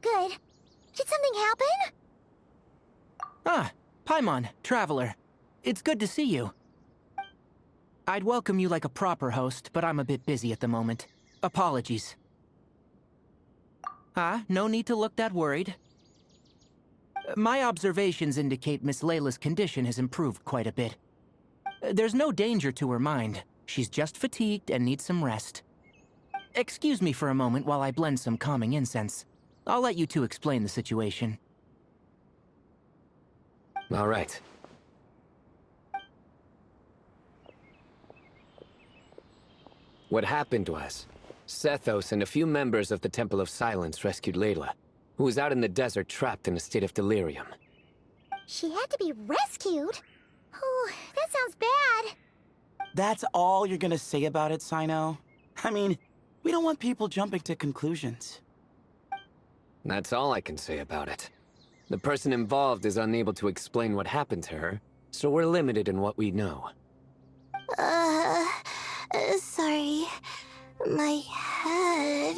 good. Did something happen? Ah, Paimon, traveler. It's good to see you. I'd welcome you like a proper host, but I'm a bit busy at the moment. Apologies. No need to look that worried. My observations indicate Miss Layla's condition has improved quite a bit. There's no danger to her mind. She's just fatigued and needs some rest. Excuse me for a moment while I blend some calming incense. I'll let you two explain the situation. All right. What happened was, Sethos and a few members of the Temple of Silence rescued Layla, who was out in the desert trapped in a state of delirium. She had to be rescued? Oh, that sounds bad. That's all you're gonna say about it, Cyno? I mean, we don't want people jumping to conclusions. That's all I can say about it. The person involved is unable to explain what happened to her, so we're limited in what we know. Sorry. My head...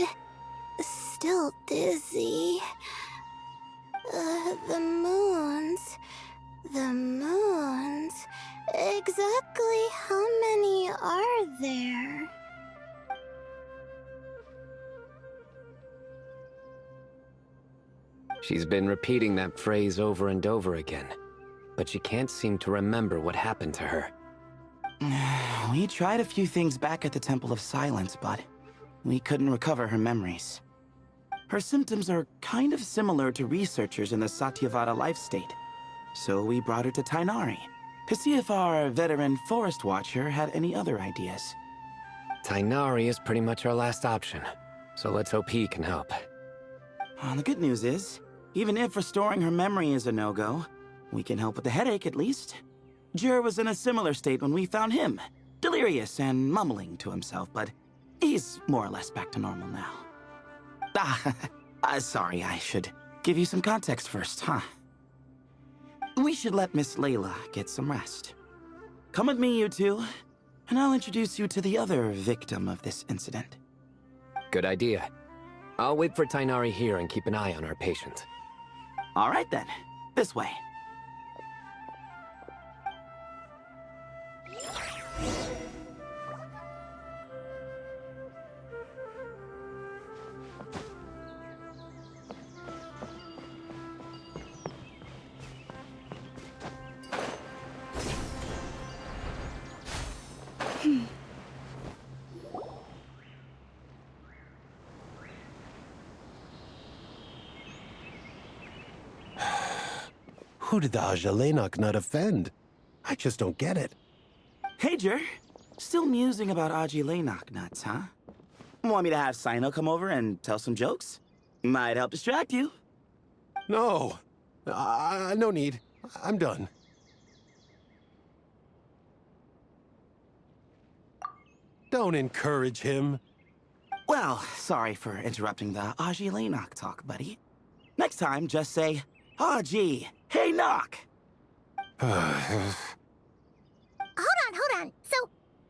still dizzy. The moons... Exactly how many are there? She's been repeating that phrase over and over again, but she can't seem to remember what happened to her. We tried a few things back at the Temple of Silence, but we couldn't recover her memories. Her symptoms are kind of similar to researchers in the Satyavada life state, so we brought her to Tighnari to see if our veteran forest watcher had any other ideas. Tighnari is pretty much our last option, so let's hope he can help. The good news is, even if restoring her memory is a no-go, we can help with the headache at least. Jur was in a similar state when we found him, delirious and mumbling to himself, but he's more or less back to normal now. Sorry, I should give you some context first, huh? We should let Miss Layla get some rest. Come with me, you two, and I'll introduce you to the other victim of this incident. Good idea. I'll wait for Tighnari here and keep an eye on our patient. All right then, this way. Who did the Ajalenak not offend? I just don't get it. Hey, Jur. Still musing about Ajalenak nuts, huh? Want me to have Cyno come over and tell some jokes? Might help distract you. No. No need. I'm done. Don't encourage him. Well, sorry for interrupting the Ajalenak talk, buddy. Next time, just say, Aji, hey, knock! Hold on. So,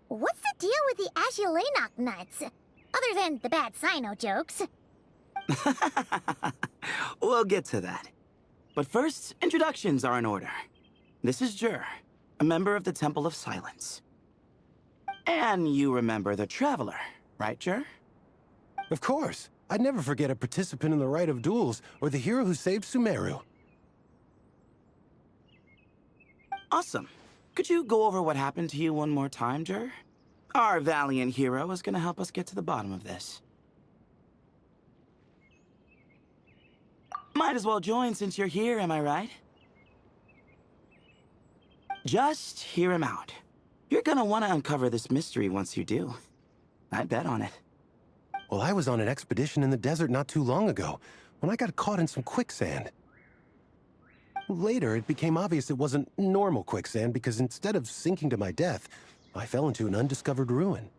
what's the deal with the Ajalenak nuts? Other than the bad Cyno jokes. We'll get to that. But first, introductions are in order. This is Jur, a member of the Temple of Silence. And you remember the Traveler, right, Jur? Of course. I'd never forget a participant in the Rite of Duels or the hero who saved Sumeru. Awesome. Could you go over what happened to you one more time, Jur? Our valiant hero is going to help us get to the bottom of this. Might as well join since you're here, am I right? Just hear him out. You're gonna want to uncover this mystery once you do. I'd bet on it. Well, I was on an expedition in the desert not too long ago, when I got caught in some quicksand. Later, it became obvious it wasn't normal quicksand because instead of sinking to my death, I fell into an undiscovered ruin.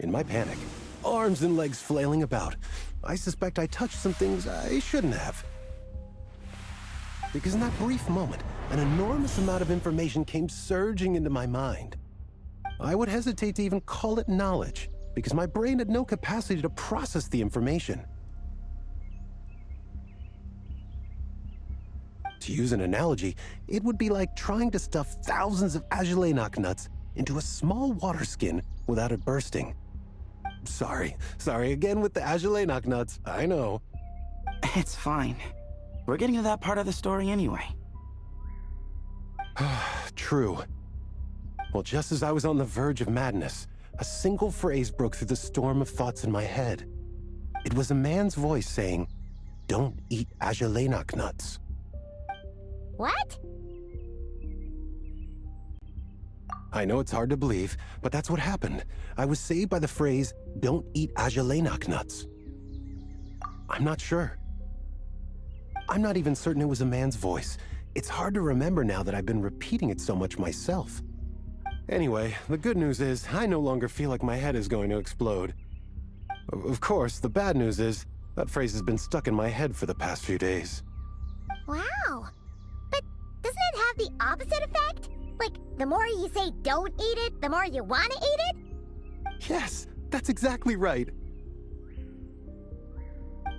In my panic, arms and legs flailing about, I suspect I touched some things I shouldn't have. Because in that brief moment, an enormous amount of information came surging into my mind. I would hesitate to even call it knowledge, because my brain had no capacity to process the information. To use an analogy, it would be like trying to stuff thousands of Agilenok nuts into a small water skin without it bursting. Sorry again with the Agilenok nuts, I know. It's fine. We're getting to that part of the story anyway. True. Well, just as I was on the verge of madness, a single phrase broke through the storm of thoughts in my head. It was a man's voice saying, "Don't eat Agilenok nuts." What? I know it's hard to believe, but that's what happened. I was saved by the phrase, "Don't eat Agilenok nuts." I'm not sure. I'm not even certain it was a man's voice. It's hard to remember now that I've been repeating it so much myself. Anyway, the good news is I no longer feel like my head is going to explode. Of course, the bad news is that phrase has been stuck in my head for the past few days. Wow. But doesn't it have the opposite effect? Like, the more you say don't eat it, the more you want to eat it? Yes, that's exactly right.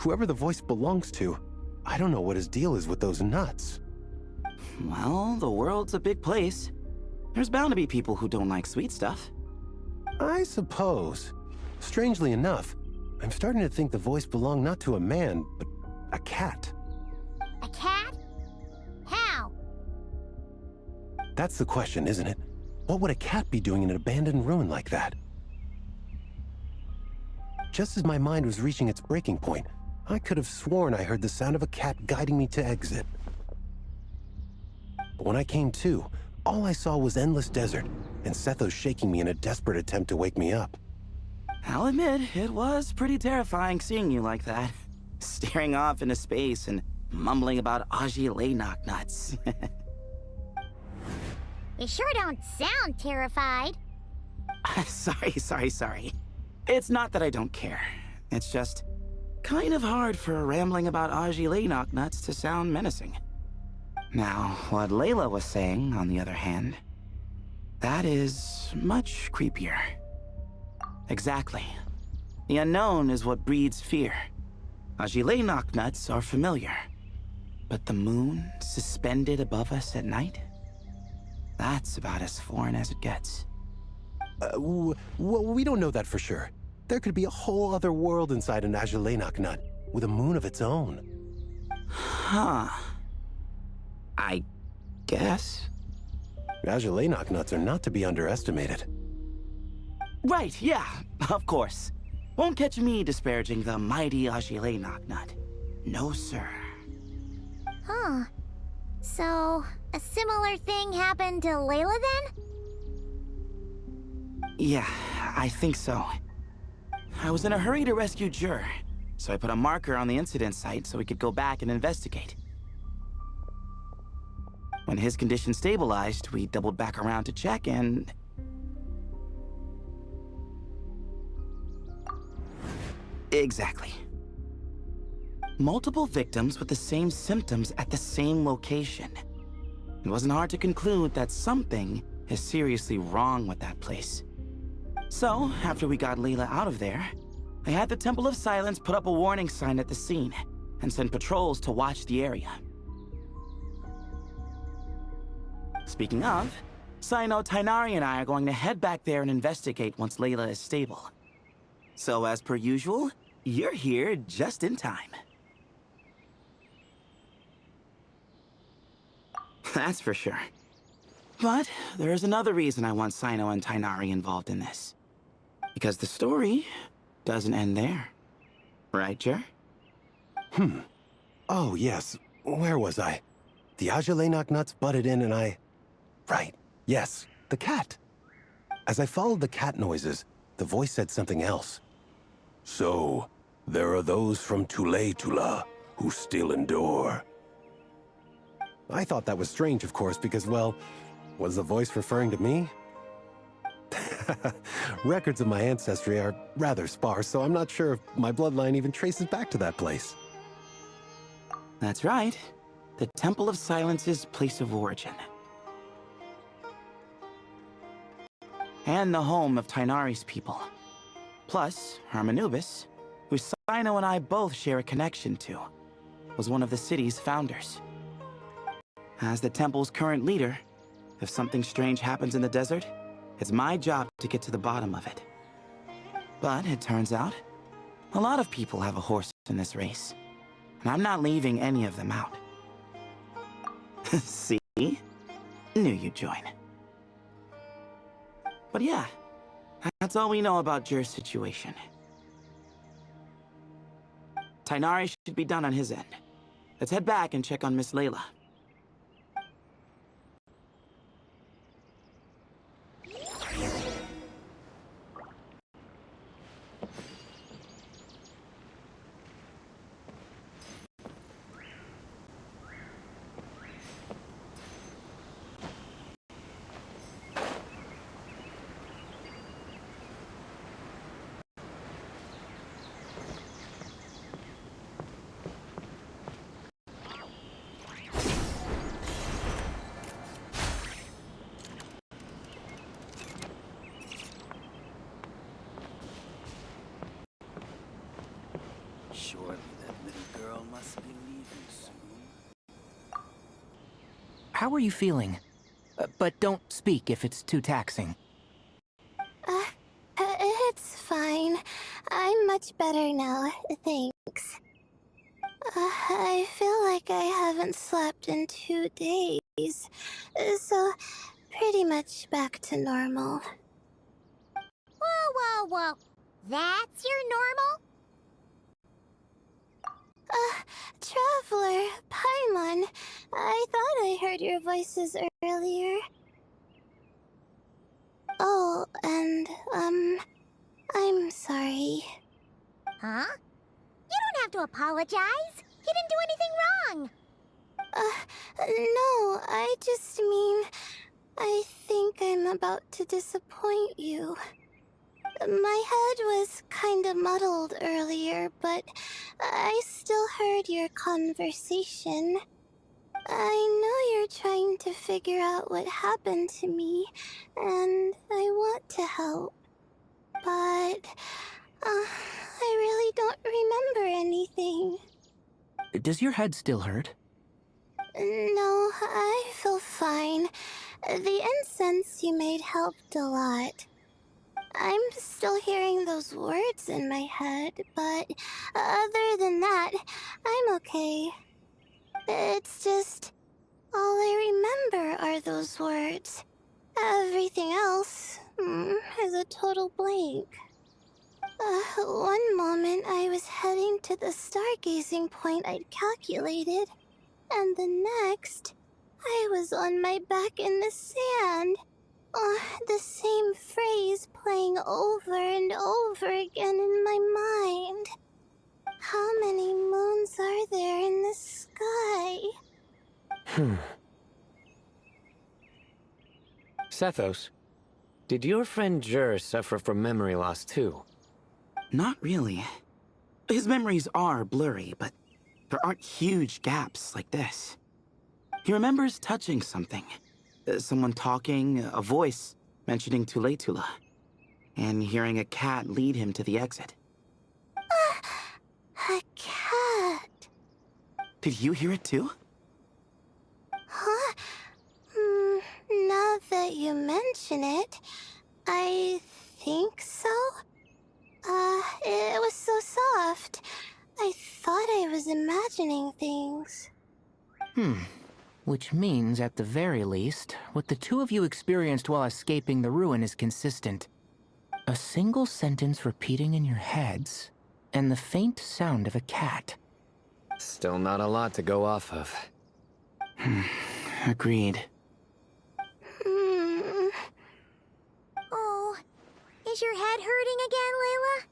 Whoever the voice belongs to, I don't know what his deal is with those nuts. Well, the world's a big place. There's bound to be people who don't like sweet stuff. I suppose. Strangely enough, I'm starting to think the voice belonged not to a man, but a cat. A cat? How? That's the question, isn't it? What would a cat be doing in an abandoned ruin like that? Just as my mind was reaching its breaking point, I could have sworn I heard the sound of a cat guiding me to exit. But when I came to, all I saw was endless desert, and Sethos shaking me in a desperate attempt to wake me up. I'll admit, it was pretty terrifying seeing you like that. Staring off into space and mumbling about Agilenok nuts. You sure don't sound terrified. Sorry. It's not that I don't care. It's just kind of hard for rambling about Agilenok nuts to sound menacing. Now, what Layla was saying, on the other hand, that is much creepier. Exactly. The unknown is what breeds fear. Agilenok nuts are familiar. But the moon suspended above us at night? That's about as foreign as it gets. Well, we don't know that for sure. There could be a whole other world inside an Agilenok nut, with a moon of its own. Huh. I guess. Agilenok nuts are not to be underestimated. Right, yeah, of course. Won't catch me disparaging the mighty Agilenok nut. No, sir. Huh. So, a similar thing happened to Layla then? Yeah, I think so. I was in a hurry to rescue Jur, so I put a marker on the incident site so we could go back and investigate. When his condition stabilized, we doubled back around to check and... Exactly. Multiple victims with the same symptoms at the same location. It wasn't hard to conclude that something is seriously wrong with that place. So, after we got Layla out of there, I had the Temple of Silence put up a warning sign at the scene and send patrols to watch the area. Speaking of, Cyno, Tighnari, and I are going to head back there and investigate once Layla is stable. So, as per usual, you're here just in time. That's for sure. But there's another reason I want Cyno and Tighnari involved in this. Because the story doesn't end there. Right, Jer? Oh, yes. Where was I? The Agilenok nuts butted in and I... Right. Yes. The cat. As I followed the cat noises, the voice said something else. So, there are those from Tula who still endure. I thought that was strange, of course, because, well, was the voice referring to me? Records of my ancestry are rather sparse, so I'm not sure if my bloodline even traces back to that place. That's right. The Temple of Silence's place of origin. And the home of Tighnari's people. Plus, Hermanubis, who Cyno and I both share a connection to, was one of the city's founders. As the temple's current leader, if something strange happens in the desert, it's my job to get to the bottom of it. But it turns out, a lot of people have a horse in this race, and I'm not leaving any of them out. See? Knew you'd join. But yeah, that's all we know about Jur's situation. Tighnari should be done on his end. Let's head back and check on Miss Layla. Surely that little girl must be leaving soon. How are you feeling? But don't speak if it's too taxing. It's fine. I'm much better now, thanks. I feel like I haven't slept in 2 days, so pretty much back to normal. Whoa. That's your normal? Traveler, Paimon, I thought I heard your voices earlier. Oh, and, I'm sorry. Huh? You don't have to apologize. You didn't do anything wrong. No, I just mean, I think I'm about to disappoint you. My head was kinda muddled earlier, but I still heard your conversation. I know you're trying to figure out what happened to me, and I want to help. But, I really don't remember anything. Does your head still hurt? No, I feel fine. The incense you made helped a lot. I'm still hearing those words in my head, but other than that, I'm okay. It's just, all I remember are those words. Everything else is a total blank. One moment I was heading to the stargazing point I'd calculated, and the next, I was on my back in the sand. The same phrase playing over and over again in my mind. How many moons are there in the sky? Sethos, did your friend Jur suffer from memory loss too? Not really. His memories are blurry, but there aren't huge gaps like this. He remembers touching something. Someone talking, a voice mentioning Tuletula, and hearing a cat lead him to the exit. A cat. Did you hear it too? Huh? Now that you mention it, I think so. It was so soft. I thought I was imagining things. Which means, at the very least, what the two of you experienced while escaping the ruin is consistent. A single sentence repeating in your heads, and the faint sound of a cat. Still not a lot to go off of. Agreed. Oh, is your head hurting again, Layla?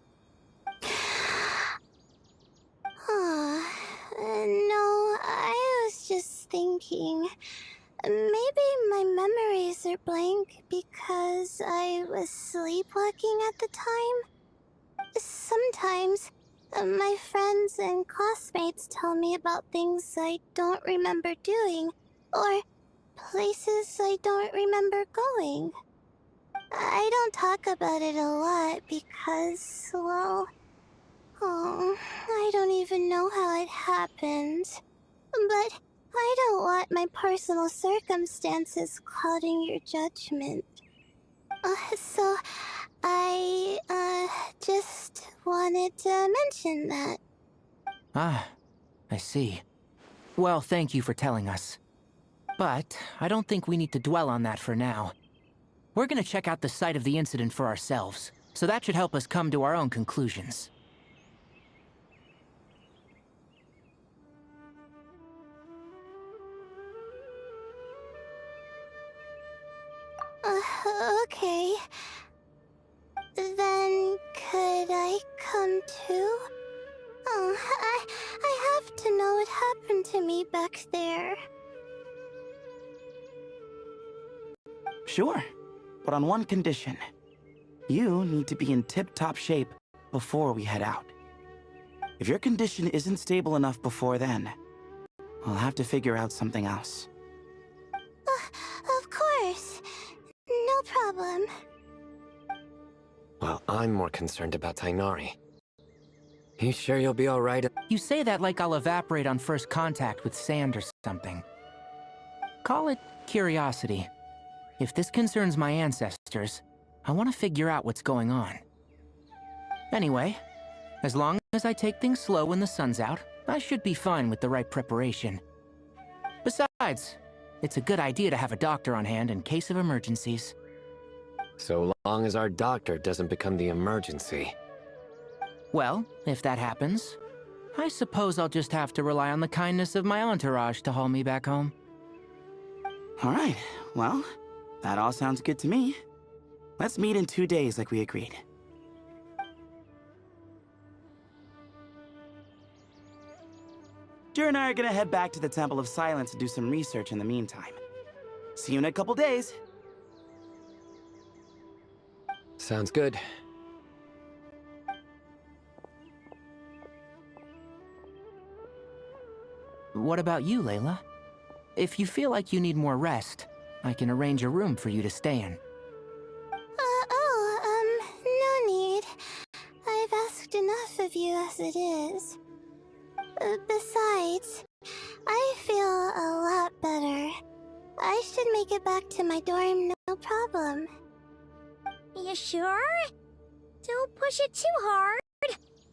No, I was just thinking. Maybe my memories are blank because I was sleepwalking at the time. Sometimes, my friends and classmates tell me about things I don't remember doing, or places I don't remember going. I don't talk about it a lot because, well, I don't even know how it happened. But I don't want my personal circumstances clouding your judgment. So, I, just wanted to mention that. Ah, I see. Well, thank you for telling us. But I don't think we need to dwell on that for now. We're gonna check out the site of the incident for ourselves, so that should help us come to our own conclusions. Okay. Then, could I come too? Oh, I have to know what happened to me back there. Sure, but on one condition. You need to be in tip-top shape before we head out. If your condition isn't stable enough before then, I'll have to figure out something else. Of course. No problem. Well, I'm more concerned about Tighnari. You sure you'll be alright? You say that like I'll evaporate on first contact with sand or something. Call it curiosity. If this concerns my ancestors, I want to figure out what's going on. Anyway, as long as I take things slow when the sun's out, I should be fine with the right preparation. Besides, it's a good idea to have a doctor on hand in case of emergencies. So long as our doctor doesn't become the emergency. Well, if that happens, I suppose I'll just have to rely on the kindness of my entourage to haul me back home. All right, well, that all sounds good to me. Let's meet in 2 days like we agreed. Jer and I are gonna head back to the Temple of Silence to do some research in the meantime. See you in a couple days. Sounds good. What about you, Layla? If you feel like you need more rest, I can arrange a room for you to stay in. No need. I've asked enough of you as it is. Besides, I feel a lot better. I should make it back to my dorm, no problem. You sure? Don't push it too hard,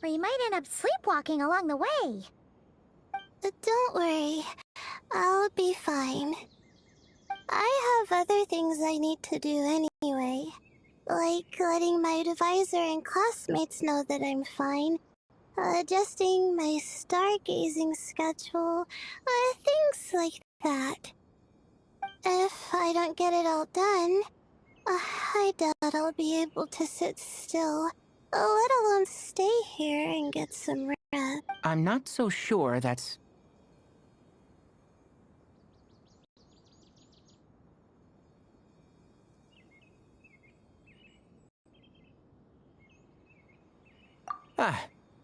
or you might end up sleepwalking along the way. Don't worry. I'll be fine. I have other things I need to do anyway. Like letting my advisor and classmates know that I'm fine. Adjusting my stargazing schedule. Things like that. If I don't get it all done, I doubt I'll be able to sit still, let alone stay here and get some rest. I'm not so sure that's...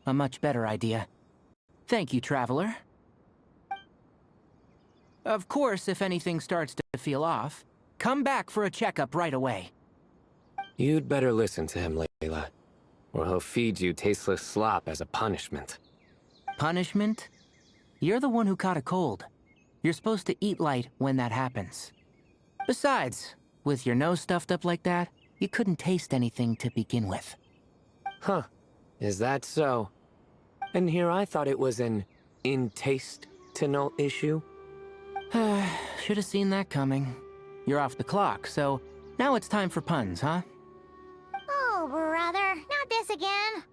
a much better idea. Thank you, Traveler. Of course, if anything starts to feel off, come back for a checkup right away. You'd better listen to him, Layla, or he'll feed you tasteless slop as a punishment. Punishment? You're the one who caught a cold. You're supposed to eat light when that happens. Besides, with your nose stuffed up like that, you couldn't taste anything to begin with. Huh. Is that so? And here I thought it was an in-taste-to-know issue. Should have seen that coming. You're off the clock, so now it's time for puns, huh? Oh, brother, not this again.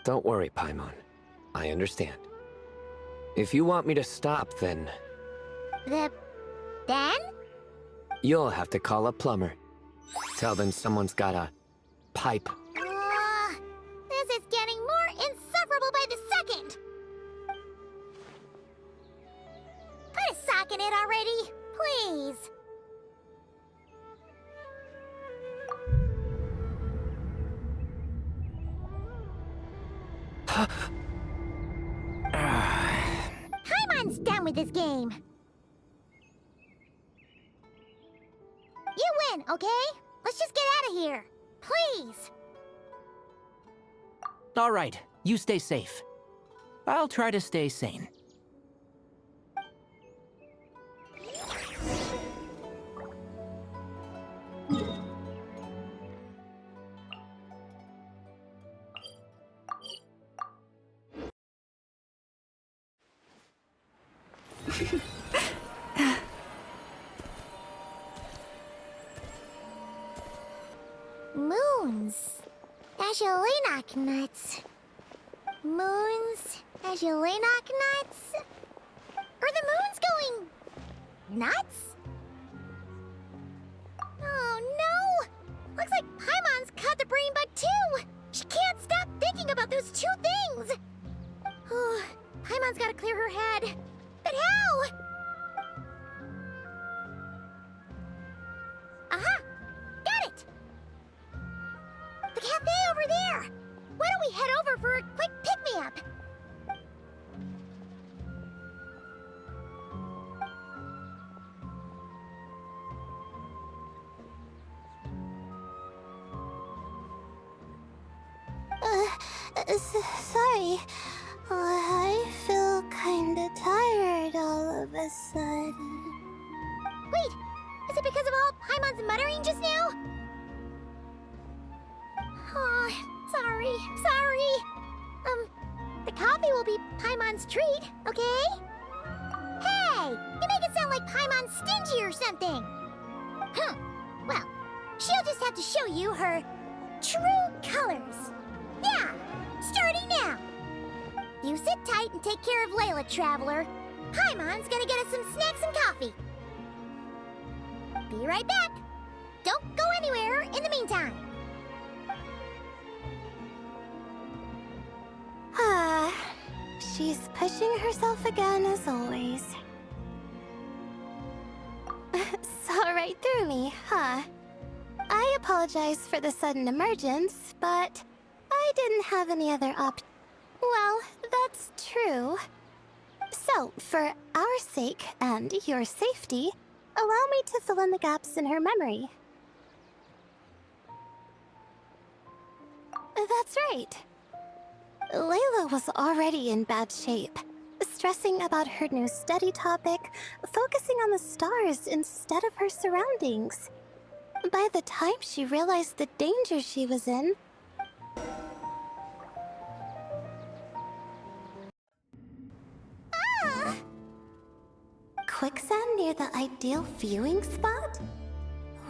Don't worry, Paimon. I understand. If you want me to stop, then Then? you'll have to call a plumber. Tell them someone's got a pipe. This is getting more insufferable by the second. Put a sock in it already, please. Paimon's done with this game. You win, okay? Let's just get out of here. Please. All right, you stay safe. I'll try to stay sane. Moons. Ashelinok nuts. Moons. Ashelinok nuts. Are the moons going nuts? Oh no! Looks like Paimon's caught the brain bug too! She can't stop thinking about those two things! Oh, Paimon's gotta clear her head. But how? Aha! Got it! The cafe over there! Why don't we head over for a quick pick-me-up? Sorry. I feel kinda tired all of a sudden. Wait, is it because of all Paimon's muttering just now? Oh, sorry. The coffee will be Paimon's treat, okay? Hey, you make it sound like Paimon's stingy or something. Well, she'll just have to show you her true colors. Yeah, starting now. You sit tight and take care of Layla, Traveler. Paimon's gonna get us some snacks and coffee. Be right back. Don't go anywhere in the meantime. She's pushing herself again as always. Saw right through me, huh? I apologize for the sudden emergence, but I didn't have any other Well, that's true. So, for our sake and your safety, allow me to fill in the gaps in her memory. That's right. Layla was already in bad shape, stressing about her new study topic, focusing on the stars instead of her surroundings. By the time she realized the danger she was in, quicksand near the ideal viewing spot?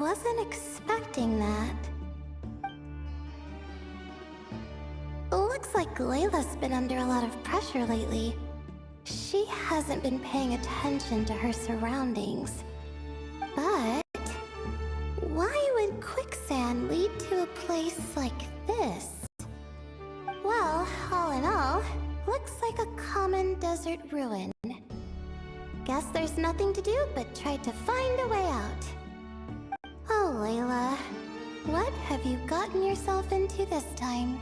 Wasn't expecting that. Looks like Layla's been under a lot of pressure lately. She hasn't been paying attention to her surroundings. But why would quicksand lead to a place like this? Well, all in all, looks like a common desert ruin. Guess there's nothing to do but try to find a way out. Oh, Layla, what have you gotten yourself into this time?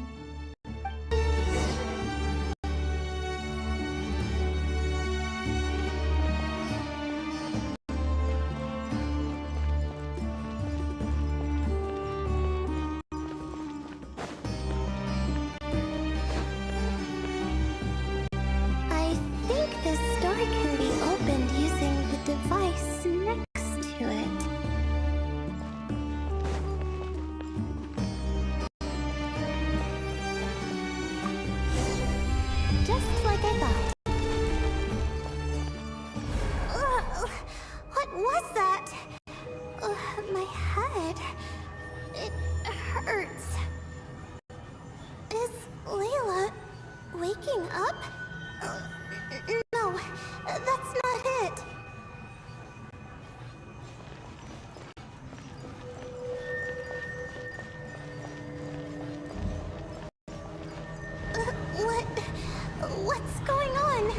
Device next to it. Just like I thought. What was that? My head. It hurts. Is Layla waking up? No, that's not it. What's going on?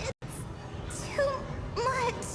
It's too much.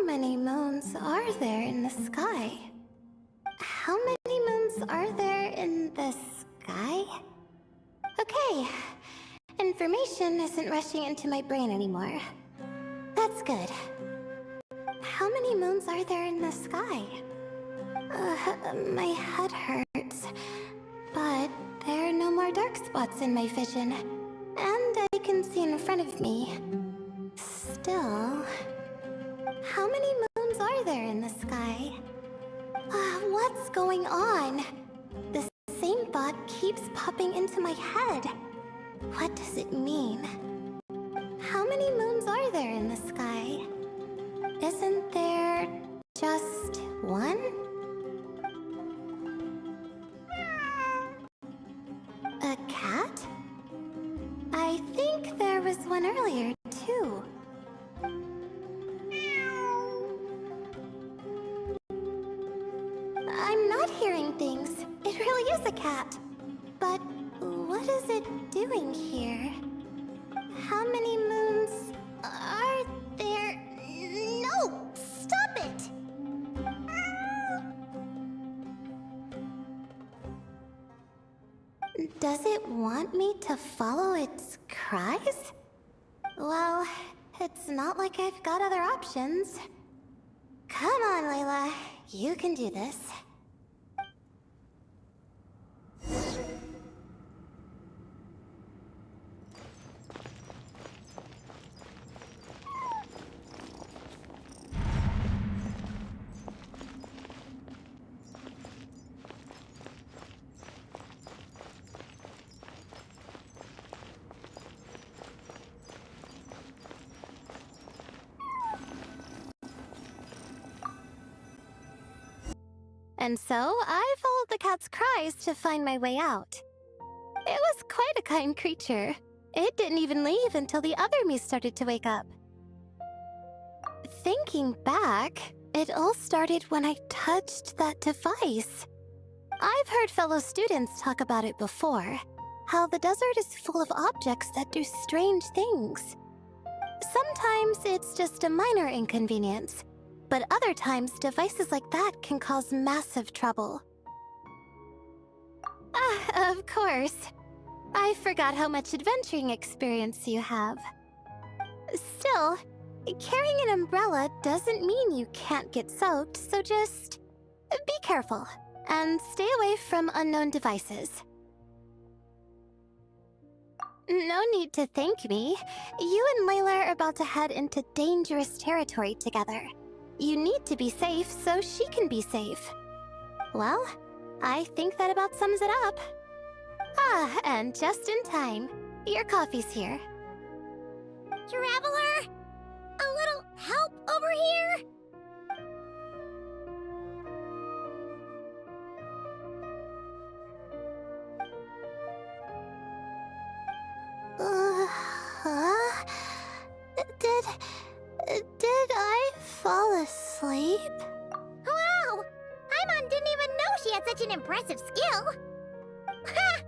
How many moons are there in the sky? How many moons are there in the sky? Okay. Information isn't rushing into my brain anymore. That's good. How many moons are there in the sky? My head hurts. But there are no more dark spots in my vision. And I can see in front of me. Still... How many moons are there in the sky? What's going on? The same thought keeps popping into my head. What does it mean? How many moons are there in the sky? Isn't there just one? A cat? I think there was one earlier, too. I'm not hearing things. It really is a cat. But what is it doing here? How many moons are there? No! Stop it! Does it want me to follow its cries? Well, it's not like I've got other options. Come on, Layla. You can do this. And so, I followed the cat's cries to find my way out. It was quite a kind creature. It didn't even leave until the other me started to wake up. Thinking back, it all started when I touched that device. I've heard fellow students talk about it before, how the desert is full of objects that do strange things. Sometimes it's just a minor inconvenience, but other times, devices like that can cause massive trouble. Of course. I forgot how much adventuring experience you have. Still, carrying an umbrella doesn't mean you can't get soaked, so just be careful and stay away from unknown devices. No need to thank me. You and Layla are about to head into dangerous territory together. You need to be safe so she can be safe. Well, I think that about sums it up. And just in time. Your coffee's here. Traveler? A little help over here? Did I fall asleep? Wow! Paimon didn't even know she had such an impressive skill! Ha!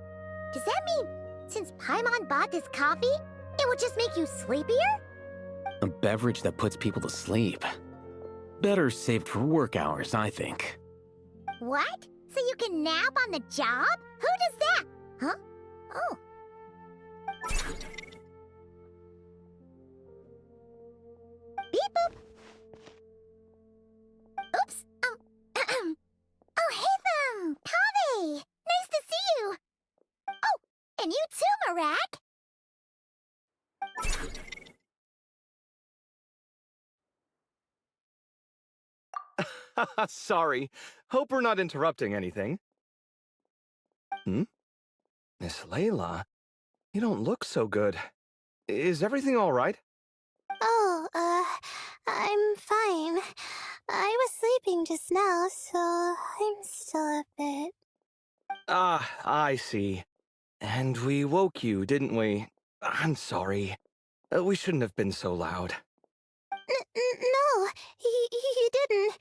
Does that mean, since Paimon bought this coffee, it will just make you sleepier? A beverage that puts people to sleep. Better saved for work hours, I think. What? So you can nap on the job? Who does that? Huh? Oh. Beep boop. Oops. Alhaitham! Kaveh! Nice to see you! Oh, and you too, Marak! Sorry. Hope we're not interrupting anything. Miss Layla? You don't look so good. Is everything all right? Oh, I'm fine. I was sleeping just now, so I'm still a bit... Ah, I see. And we woke you, didn't we? I'm sorry. We shouldn't have been so loud. No, you didn't.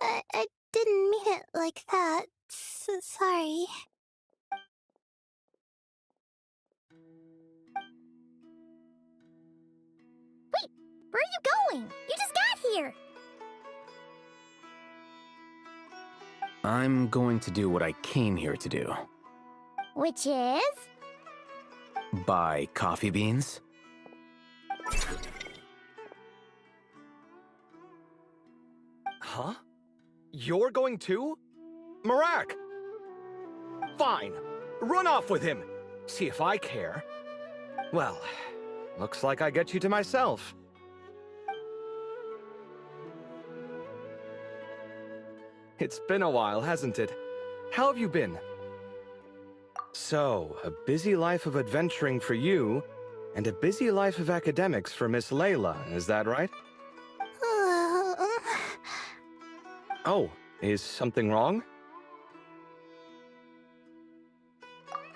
I didn't mean it like that. Sorry. Wait, where are you going? You just got here. I'm going to do what I came here to do. Which is? Buy coffee beans. Huh? You're going too? Marak! Fine. Run off with him. See if I care. Well, looks like I get you to myself. It's been a while, hasn't it? How have you been? So, a busy life of adventuring for you, and a busy life of academics for Miss Layla, is that right? Oh, is something wrong?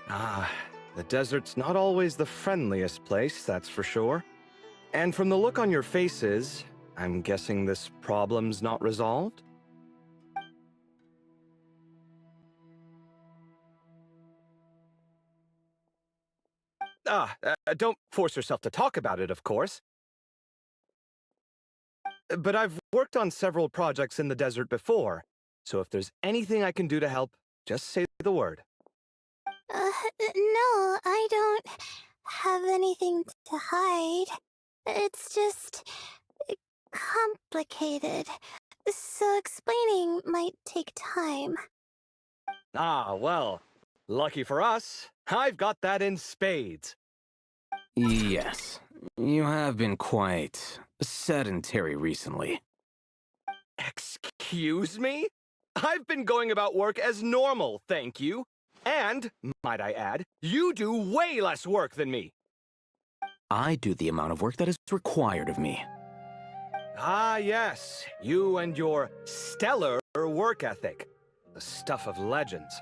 Ah, the desert's not always the friendliest place, that's for sure. And from the look on your faces, I'm guessing this problem's not resolved? Don't force yourself to talk about it, of course. But I've worked on several projects in the desert before, so if there's anything I can do to help, just say the word. No, I don't have anything to hide. It's just complicated, so explaining might take time. Ah, well, lucky for us, I've got that in spades. Yes, you have been quite sedentary recently. Excuse me? I've been going about work as normal, thank you. And, might I add, you do way less work than me. I do the amount of work that is required of me. Ah, yes, you and your stellar work ethic. The stuff of legends.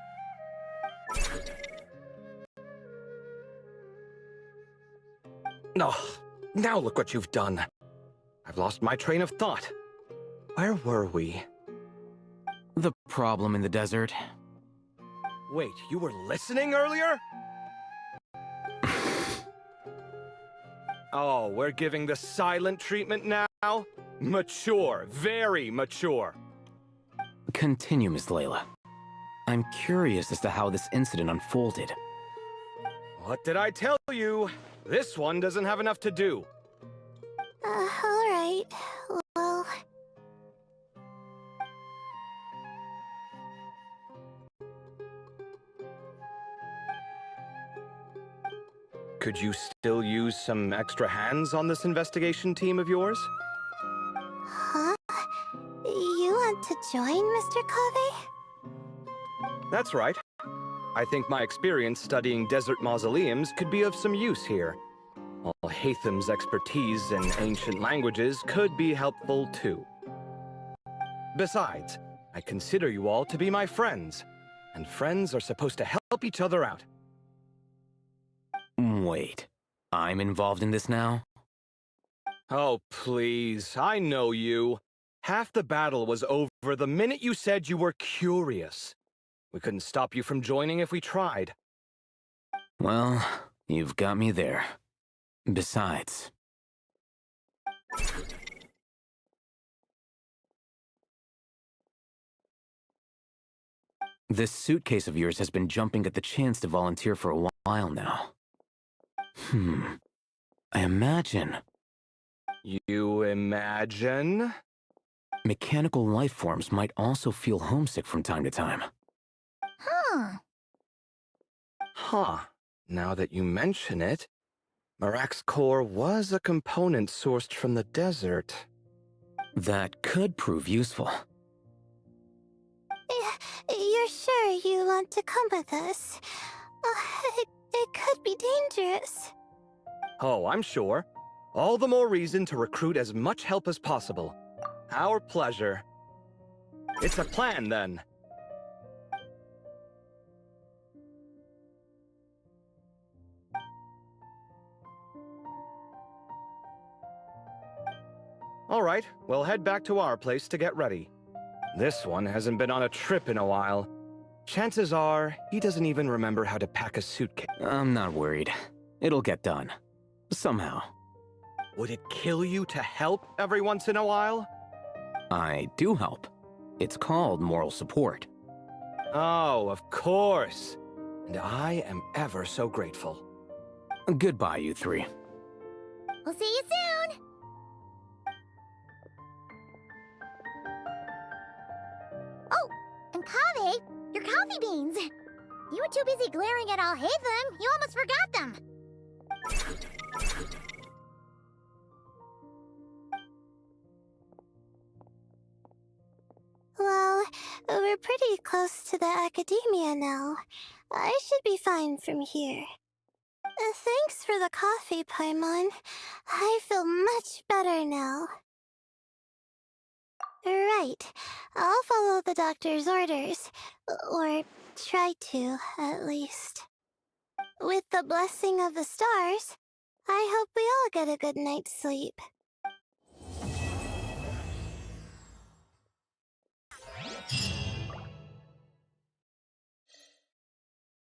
Oh, now look what you've done. I've lost my train of thought. Where were we? The problem in the desert. Wait, you were listening earlier? Oh, we're giving the silent treatment now? Mature, very mature. Continue, Miss Layla. I'm curious as to how this incident unfolded. What did I tell you? This one doesn't have enough to do. Alright. Well... Could you still use some extra hands on this investigation team of yours? Huh? You want to join, Mr. Kaveh? That's right. I think my experience studying desert mausoleums could be of some use here. Alhaitham's expertise in ancient languages could be helpful too. Besides, I consider you all to be my friends, and friends are supposed to help each other out. Wait, I'm involved in this now? Oh, please, I know you. Half the battle was over the minute you said you were curious. We couldn't stop you from joining if we tried. Well, you've got me there. Besides... This suitcase of yours has been jumping at the chance to volunteer for a while now. I imagine... You imagine? Mechanical life forms might also feel homesick from time to time. Huh. Now that you mention it, Marak's core was a component sourced from the desert. That could prove useful. You're sure you want to come with us? It could be dangerous. Oh, I'm sure. All the more reason to recruit as much help as possible. Our pleasure. It's a plan, then. All right, we'll head back to our place to get ready. This one hasn't been on a trip in a while. Chances are, he doesn't even remember how to pack a suitcase. I'm not worried. It'll get done. Somehow. Would it kill you to help every once in a while? I do help. It's called moral support. Oh, of course. And I am ever so grateful. Goodbye, you three. We'll see you soon! Oh, and Kaveh, your coffee beans! You were too busy glaring at Alhaitham, you almost forgot them! Well, we're pretty close to the academia now. I should be fine from here. Thanks for the coffee, Paimon. I feel much better now. Right. I'll follow the doctor's orders. Or try to, at least. With the blessing of the stars, I hope we all get a good night's sleep.